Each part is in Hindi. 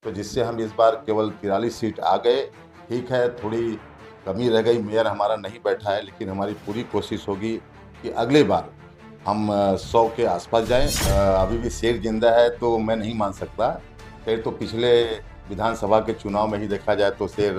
तो जिससे हम इस बार केवल 43 सीट आ गए। ठीक है, थोड़ी कमी रह गई, मेयर हमारा नहीं बैठा है, लेकिन हमारी पूरी कोशिश होगी कि अगली बार हम 100 के आसपास जाएँ। अभी भी शेर ज़िंदा है तो मैं नहीं मान सकता। शेर तो पिछले विधानसभा के चुनाव में ही देखा जाए तो शेर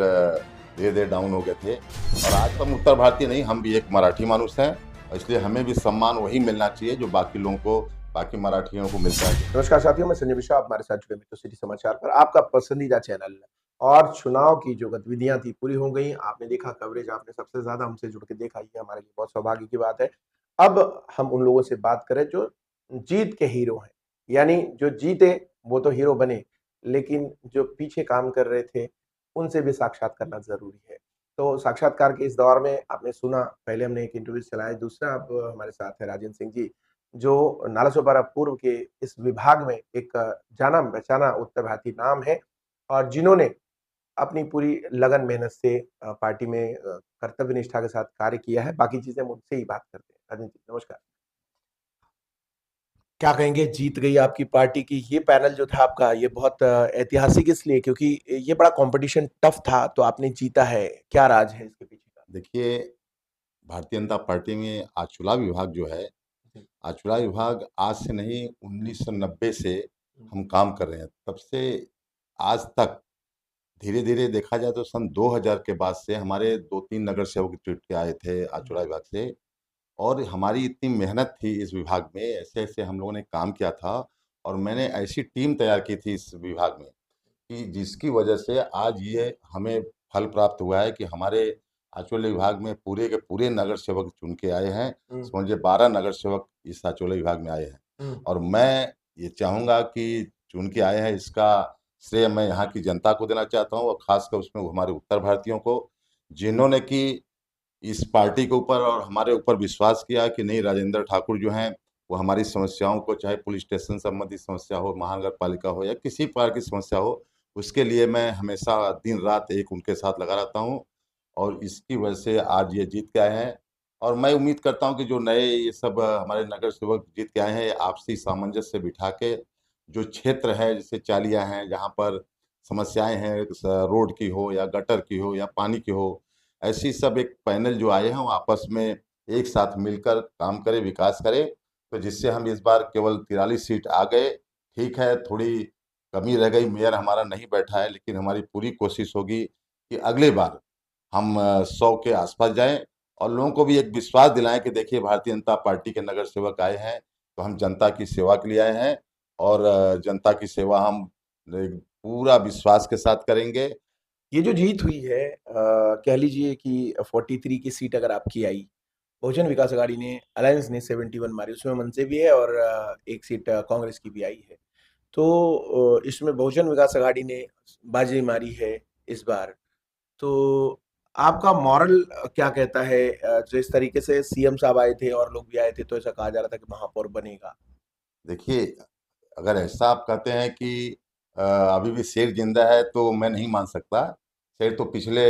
धीरे-धीरे डाउन हो गए थे। और आज तो हम उत्तर भारतीय नहीं, हम भी एक मराठी मानुस हैं, और इसलिए हमें भी सम्मान वही मिलना चाहिए जो बाकी लोगों को, बाकी मराठियों को मिलता है। नमस्कार साथियों, मैं संजय मिश्रा, आप हमारे साथ जुड़े मित्र सिटी समाचार पर आपका पसंदीदा चैनल। और चुनाव की जो गतिविधियां थी पूरी हो गई। आपने देखा कवरेज, आपने सबसे ज्यादा हमसे जुड़ के देखा, ये हमारे लिए बहुत सौभाग्य की बात है। अब हम उन लोगों से बात करें जो जीत के हीरो हैं, यानी जो जीते वो तो हीरो बने, लेकिन जो पीछे काम कर रहे थे उनसे भी साक्षात करना जरूरी है। तो साक्षात्कार के इस दौर में आपने सुना, पहले हमने एक इंटरव्यू चलाया, दूसरा अब हमारे साथ है राजेंद्र सिंह जी, जो नालासोपारा पूर्व के इस विभाग में एक जाना-पहचाना उत्तर भारतीय नाम है और जिन्होंने अपनी पूरी लगन मेहनत से पार्टी में कर्तव्य निष्ठा के साथ कार्य किया है। बाकी चीज़ें हम उनसे ही बात करते हैं। राजेंद्र जी, नमस्कार। क्या कहेंगे, जीत गई आपकी पार्टी की ये पैनल जो था आपका, ये बहुत ऐतिहासिक इसलिए क्योंकि ये बड़ा कॉम्पिटिशन टफ था, तो आपने जीता है। क्या राज है इसके पीछे का? देखिए, भारतीय जनता पार्टी में आचुला विभाग जो है, जी। आचुला विभाग आज से नहीं 1990 से हुँ, हम काम कर रहे हैं। तब से आज तक धीरे-धीरे देखा जाए तो सन 2000 के बाद से हमारे 2-3 नगर सेवक जुट के आए थे हुँ, आचुला विभाग से। और हमारी इतनी मेहनत थी इस विभाग में, ऐसे-ऐसे हम लोगों ने काम किया था, और मैंने ऐसी टीम तैयार की थी इस विभाग में कि जिसकी वजह से आज ये हमें फल प्राप्त हुआ है कि हमारे आचुला विभाग में पूरे के पूरे नगर सेवक चुन के आए हैं। हुँ, समझिए 12 नगर सेवक इस आचुला विभाग में आए हैं। हुँ, और मैं ये चाहूँगा कि चुन के आए हैं, इसका श्रेय मैं यहाँ की जनता को देना चाहता हूँ, और ख़ासकर उसमें हमारे उत्तर भारतीयों को, जिन्होंने कि इस पार्टी के ऊपर और हमारे ऊपर विश्वास किया कि नहीं, राजेंद्र ठाकुर जो हैं, वो हमारी समस्याओं को, चाहे पुलिस स्टेशन संबंधी समस्या हो, महानगर पालिका हो या किसी प्रकार की समस्या हो, उसके लिए मैं हमेशा दिन-रात एक उनके साथ लगा रहता हूँ, और इसकी वजह से आज ये जीत के आए हैं। और मैं उम्मीद करता हूँ कि जो नए ये सब हमारे नगर सेवक जीत के आए हैं, ये आपसी सामंजस्य बिठा के जो क्षेत्र है, जैसे चालियाँ हैं, जहाँ पर समस्याएँ हैं, रोड की हो या गटर की हो या पानी की हो, ऐसी सब एक पैनल जो आए हैं, वो आपस में एक साथ मिलकर काम करें, विकास करें, तो जिससे हम इस बार केवल 43 सीट आ गए। ठीक है, थोड़ी कमी रह गई, मेयर हमारा नहीं बैठा है, लेकिन हमारी पूरी कोशिश होगी कि अगली बार हम 100 के आसपास जाएँ, और लोगों को भी एक विश्वास दिलाएँ कि देखिए, भारतीय जनता पार्टी के नगर सेवक आए हैं, तो हम जनता की सेवा के लिए आए हैं, और जनता की सेवा हम पूरा विश्वास के साथ करेंगे। ये जो जीत हुई है, कह लीजिए कि 43 की सीट अगर आपकी आई, बहुजन विकास अघाड़ी ने, अलायंस ने 71 मारी, उसमें मनसे भी है और एक सीट कांग्रेस की भी आई है। तो इसमें बहुजन विकास अघाड़ी ने बाजी मारी है इस बार। तो आपका मॉरल क्या कहता है? जिस तरीके से सीएम साहब आए थे और लोग भी आए थे, तो ऐसा कहा जा रहा था कि महापौर बनेगा। देखिए, अगर ऐसा आप कहते हैं कि अभी भी शेर ज़िंदा है, तो मैं नहीं मान सकता। शेर तो पिछले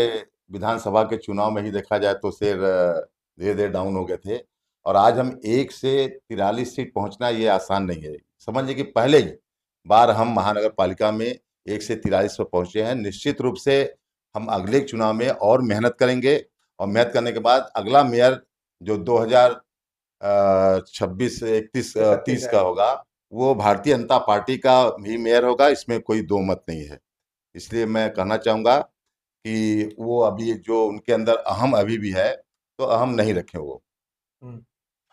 विधानसभा के चुनाव में ही देखा जाए तो शेर धीरे-धीरे डाउन हो गए थे, और आज हम 1 से 43 सीट पहुँचना ये आसान नहीं है। समझ लीजिए कि पहले ही बार हम महानगर पालिका में 1 से 43 पे पहुँचे हैं। निश्चित रूप से हम अगले चुनाव में और मेहनत करेंगे, और मेहनत करने के बाद अगला मेयर जो 2000 26, 31, 31 30 का है। होगा, वो भारतीय जनता पार्टी का ही मेयर होगा, इसमें कोई दो मत नहीं है। इसलिए मैं कहना चाहूँगा कि वो अभी जो उनके अंदर अहम अभी भी है, तो अहम नहीं रखें वो। हुँ।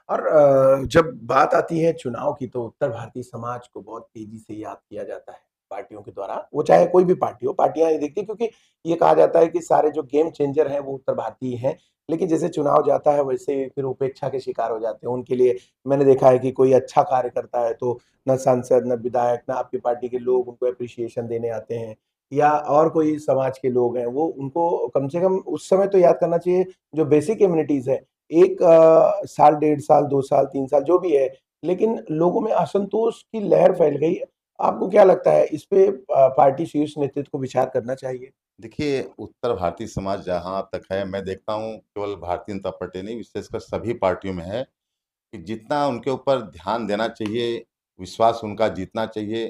और जब बात आती है चुनाव की, तो उत्तर भारतीय समाज को बहुत तेजी से याद किया जाता है पार्टियों के द्वारा। वो चाहे कोई भी पार्टी हो, पार्टियां ये देखती हैं क्योंकि ये कहा जाता है कि सारे जो गेम चेंजर हैं वो उत्तर भारतीय हैं। लेकिन जैसे चुनाव जाता है वैसे फिर उपेक्षा के शिकार हो जाते हैं। उनके लिए मैंने देखा है कि कोई अच्छा कार्य करता है तो न सांसद, न विधायक, न आपकी पार्टी के लोग उनको एप्रिसिएशन देने आते हैं, या और कोई समाज के लोग हैं वो उनको कम से कम उस समय तो याद करना चाहिए। जो बेसिक इम्यूनिटीज है, एक साल, डेढ़ साल, 2 साल, 3 साल जो भी है, लेकिन लोगों में असंतोष की लहर फैल गई है। आपको क्या लगता है इस पे पार्टी शीर्ष नेतृत्व को विचार करना चाहिए? देखिए, उत्तर भारतीय समाज जहाँ तक है, मैं देखता हूँ केवल भारतीय जनता पार्टी नहीं, विशेषकर सभी पार्टियों में है कि जितना उनके ऊपर ध्यान देना चाहिए, विश्वास उनका जीतना चाहिए,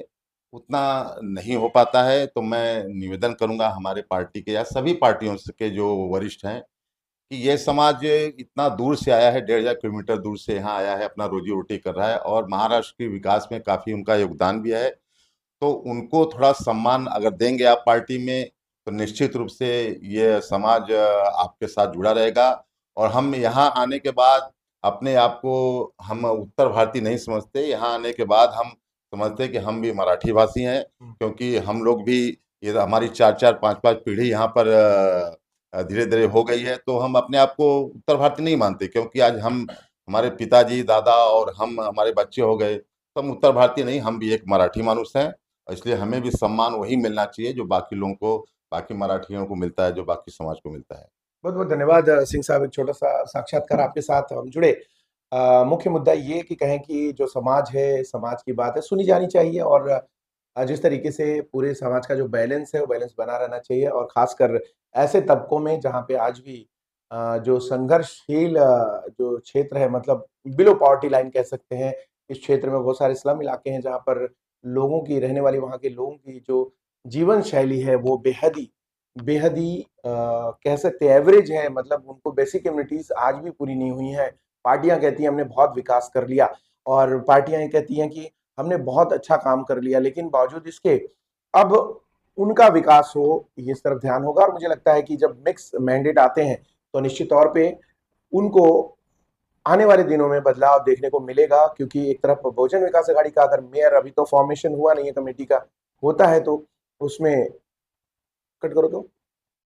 उतना नहीं हो पाता है। तो मैं निवेदन करूंगा हमारे पार्टी के या सभी पार्टियों के जो वरिष्ठ हैं कि ये समाज इतना दूर से आया है, 1,500 किलोमीटर दूर से यहाँ आया है, अपना रोजी रोटी कर रहा है और महाराष्ट्र के विकास में काफी उनका योगदान भी है। तो उनको थोड़ा सम्मान अगर देंगे आप पार्टी में, तो निश्चित रूप से ये समाज आपके साथ जुड़ा रहेगा। और हम यहाँ आने के बाद अपने आप को हम उत्तर भारतीय नहीं समझते, यहाँ आने के बाद हम समझते हैं कि हम भी मराठी भाषी हैं, क्योंकि हम लोग भी, ये हमारी 4-4 5-5 पीढ़ी यहाँ पर धीरे धीरे हो गई है। तो हम अपने आप को उत्तर भारतीय नहीं मानते, क्योंकि आज हम, हमारे पिताजी दादा और हम, हमारे बच्चे हो गए, तो हम उत्तर भारतीय नहीं, हम भी एक मराठी मानुस हैं। इसलिए हमें भी सम्मान वही मिलना चाहिए जो बाकी लोगों को, बाकी मराठियों को मिलता है, जो बाकी समाज को मिलता है। बहुत बहुत धन्यवाद सिंह साहब, एक छोटा सा साक्षात्कार आपके साथ हम जुड़े। मुख्य मुद्दा ये कि कहें कि जो समाज है, समाज की बात है सुनी जानी चाहिए और जिस तरीके से पूरे समाज का जो बैलेंस है वो बैलेंस बना रहना चाहिए और खासकर ऐसे तबकों में जहाँ पे आज भी जो संघर्षशील जो क्षेत्र है, मतलब बिलो पॉवर्टी लाइन कह सकते हैं, इस क्षेत्र में बहुत सारे स्लम इलाके हैं जहाँ पर लोगों की, रहने वाली वहाँ के लोगों की जो जीवन शैली है वो बेहद ही कह सकते हैं एवरेज है, मतलब उनको बेसिक इम्यूनिटीज आज भी पूरी नहीं हुई हैं। पार्टियां कहती हैं हमने बहुत विकास कर लिया और पार्टियां ये कहती हैं कि हमने बहुत अच्छा काम कर लिया, लेकिन बावजूद इसके अब उनका विकास हो, इस तरफ ध्यान होगा। और मुझे लगता है कि जब मिक्स मैंडेट आते हैं तो निश्चित तौर पे उनको आने वाले दिनों में बदलाव देखने को मिलेगा, क्योंकि एक तरफ बहुजन विकास आघाड़ी का अगर मेयर, अभी तो फॉर्मेशन हुआ नहीं है कमेटी का, होता है तो उसमें कट करो तो